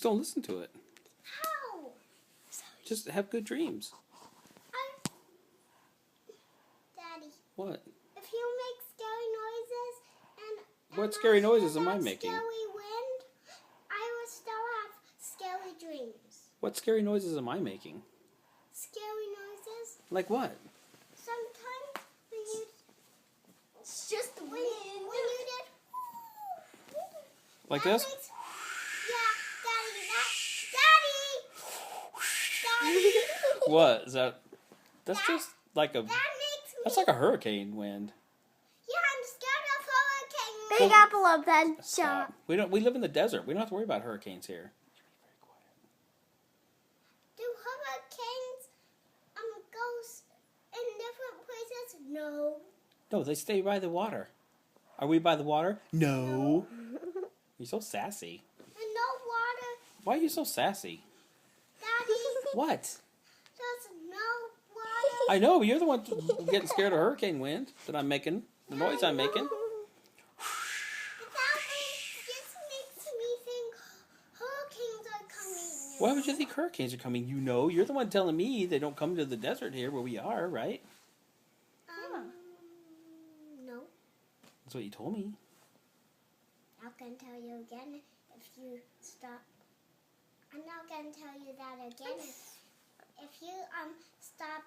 Just don't listen to it. How? Just have good dreams. Daddy. What? If you make scary noises and What scary noises am I that making? Scary wind, I will still have scary dreams. What scary noises am I making? Scary noises. Like what? Sometimes when you It's just the wind. when you did Like that this? makes- yeah, Daddy. What is that? That's just like a. That makes me. That's like a hurricane wind. Yeah, I'm scared of hurricanes. Big apple of pen shot. Stop. We don't. We live in the desert. We don't have to worry about hurricanes here. Do hurricanes go in different places? No. No, they stay by the water. Are we by the water? No. You're so sassy. And no water, Why are you so sassy? Daddy. What? There's no water. I know, but you're the one getting scared of hurricane wind that I'm making. The noise I'm making. That just makes me think hurricanes are coming. Why would you think hurricanes are coming? You know, you're the one telling me they don't come to the desert here where we are, right? No. That's what you told me. I'm going to tell you again if you stop. I'm not going to tell you that again. If you stop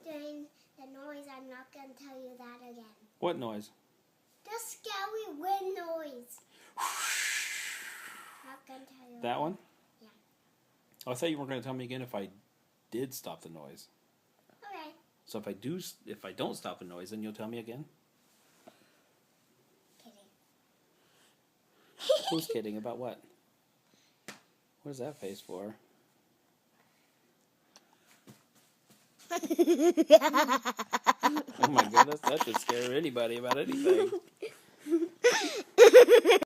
doing the noise, I'm not going to tell you that again. What noise? The scary wind noise. Not going to tell you That one? Yeah. Oh, I thought you weren't going to tell me again if I did stop the noise. Okay. So if I don't stop the noise, then you'll tell me again? Kidding. Who's kidding? About what? What is that face for? Oh my goodness, that should scare anybody about anything.